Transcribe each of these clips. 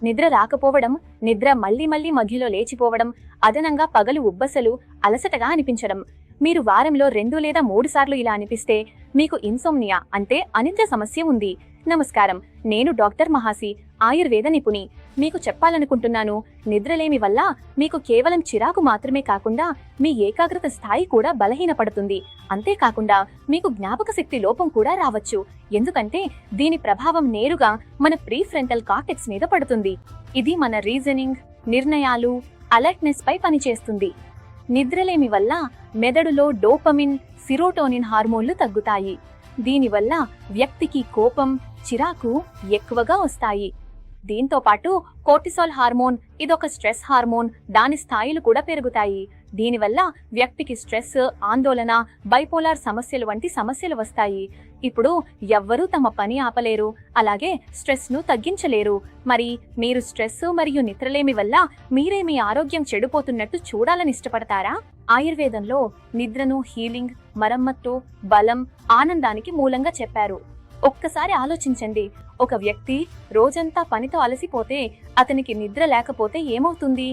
నిద్ర రాకపోవడం, నిద్ర మళ్లీ మధ్యలో లేచిపోవడం, అదనంగా పగలు ఉబ్బసలు, అలసటగా అనిపించడం. మీరు వారంలో 2 లేదా 3 సార్లు ఇలా అనిపిస్తే మీకు ఇన్సోమ్నియా అంటే అనిద్ర సమస్య ఉంది. నమస్కారం, నేను డాక్టర్ మహాసి, ఆయుర్వేద నిపుణి. మీకు చెప్పాలనుకుంటున్నాను, నిద్రలేమి వల్ల మీకు కేవలం చిరాకు మాత్రమే కాకుండా మీ ఏకాగ్రత స్థాయి కూడా బలహీనపడుతుంది. అంతేకాకుండా మీకు జ్ఞాపక శక్తి లోపం కూడా రావచ్చు. ఎందుకంటే దీని ప్రభావం నేరుగా మన ప్రీఫ్రంటల్ కార్టెక్స్ మీద పడుతుంది. ఇది మన రీజనింగ్, నిర్ణయాలు, అలర్ట్నెస్ పై పనిచేస్తుంది. నిద్రలేమి వల్ల మెదడులో డోపమిన్, సిరోటోనిన్ హార్మోన్లు తగ్గుతాయి. దీనివల్ల వ్యక్తికి కోపం, చిరాకు ఎక్కువగా వస్తాయి. దీంతో పాటు కోర్టిసాల్ హార్మోన్, ఇదొక స్ట్రెస్ హార్మోన్, దాని స్థాయిలు కూడా పెరుగుతాయి. దీనివల్ల వ్యక్తికి స్ట్రెస్, ఆందోళన, బైపోలార్ సమస్యలు వంటి సమస్యలు వస్తాయి. ఇప్పుడు ఎవ్వరూ తమ పని ఆపలేరు, అలాగే స్ట్రెస్ ను తగ్గించలేరు. మరి మీరు స్ట్రెస్ మరియు నిద్రలేమి వల్ల మీరే మీ ఆరోగ్యం చెడిపోతున్నట్టు చూడాలని ఇష్టపడతారా? ఆయుర్వేదంలో నిద్రను హీలింగ్, మరమ్మత్తు, బలం, ఆనందానికి మూలంగా చెప్పారు. ఒక్కసారి ఆలోచించండి, ఒక వ్యక్తి రోజంతా పనితో అలసిపోతే అతనికి నిద్ర లేకపోతే ఏమవుతుంది?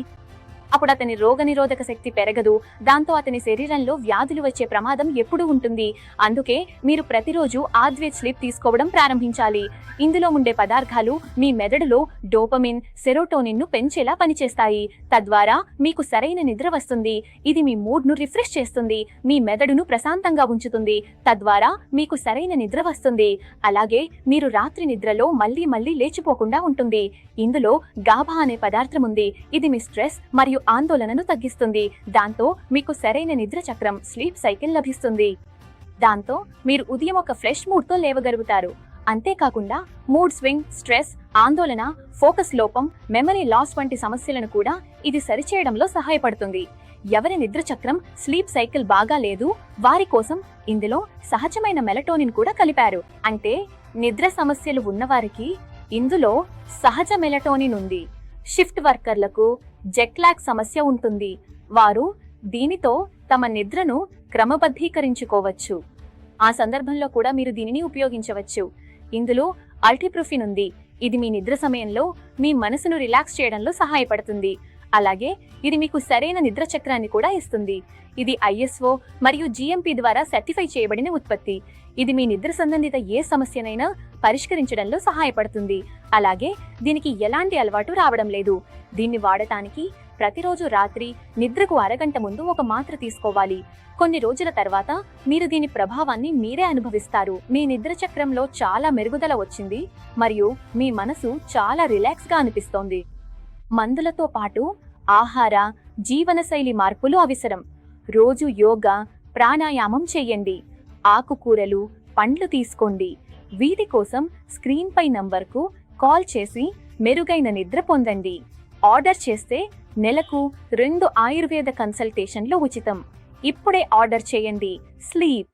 అప్పుడు అతని రోగనిరోధక శక్తి పెరగదు. దాంతో అతని శరీరంలో వ్యాధులు వచ్చే ప్రమాదం ఎప్పుడూ ఉంటుంది. అందుకే మీరు ప్రతిరోజు ఆద్వేట్ స్లీప్ తీసుకోవడం ప్రారంభించాలి. ఇందులో ఉండే పదార్థాలు మీ మెదడులో డోపమిన్, సెరోటోనిన్ ను పెంచేలా పనిచేస్తాయి. తద్వారా మీకు సరైన నిద్ర వస్తుంది. ఇది మీ మూడ్ ను రిఫ్రెష్ చేస్తుంది, మీ మెదడును ప్రశాంతంగా ఉంచుతుంది. తద్వారా మీకు సరైన నిద్ర వస్తుంది. అలాగే మీరు రాత్రి నిద్రలో మళ్లీ లేచిపోకుండా ఉంటుంది. ఇందులో గాబా అనే పదార్థం ఉంది. ఇది మీ స్ట్రెస్ మరియు ఆందోళనను తగ్గిస్తుంది. దాంతో మీకు సరైన నిద్ర చక్రం, స్లీప్ సైకిల్ లభిస్తుంది. దాంతో మీరు ఉదయం ఒక ఫ్రెష్ మూడ్ తో లేవగలుగుతారు. అంతేకాకుండా మూడ్ స్వింగ్, స్ట్రెస్, ఆందోళన, ఫోకస్ లోపం, మెమరీ లాస్ వంటి సమస్యలను కూడా ఇది సరిచేయడంలో సహాయపడుతుంది. ఎవరి నిద్ర చక్రం, స్లీప్ సైకిల్ బాగా లేదు, వారి కోసం ఇందులో సహజమైన మెలటోనిన్ కూడా కలిపారు. అంటే నిద్ర సమస్యలు ఉన్నవారికి ఇందులో సహజ మెలటోనిన్ ఉంది. షిఫ్ట్ వర్కర్లకు జెట్ లాగ్ సమస్య ఉంటుంది. వారు దీనితో తమ నిద్రను క్రమబద్ధీకరించుకోవచ్చు. ఆ సందర్భంలో కూడా మీరు దీనిని ఉపయోగించవచ్చు. ఇందులో అల్టిప్రోఫిన్ ఉంది. ఇది మీ నిద్ర సమయంలో మీ మనసును రిలాక్స్ చేయడంలో సహాయపడుతుంది. అలాగే ఇది మీకు సరైన నిద్ర చక్రాన్ని కూడా ఇస్తుంది. ఇది ISO మరియు GMP ద్వారా సర్టిఫై చేయబడిన ఉత్పత్తి. ఇది మీ నిద్ర సంబంధిత ఏ సమస్యనైనా పరిష్కరించడంలో సహాయపడుతుంది. అలాగే దీనికి ఎలాంటి అలవాటు రావడం లేదు. దీన్ని వాడటానికి ప్రతిరోజు రాత్రి నిద్రకు అరగంట ముందు ఒక మాత్ర తీసుకోవాలి. కొన్ని రోజుల తర్వాత మీరు దీని ప్రభావాన్ని మీరే అనుభవిస్తారు. మీ నిద్ర చక్రంలో చాలా మెరుగుదల వచ్చింది మరియు మీ మనసు చాలా రిలాక్స్ గా అనిపిస్తోంది. మందులతో పాటు ఆహార, జీవనశైలి మార్పులు అవసరం. రోజు యోగా, ప్రాణాయామం చేయండి. ఆకుకూరలు, పండ్లు తీసుకోండి. వీటి కోసం స్క్రీన్ పై నంబర్కు కాల్ చేసి మెరుగైన నిద్ర పొందండి. ఆర్డర్ చేస్తే నెలకు 2 ఆయుర్వేద కన్సల్టేషన్లు ఉచితం. ఇప్పుడే ఆర్డర్ చేయండి. స్లీప్.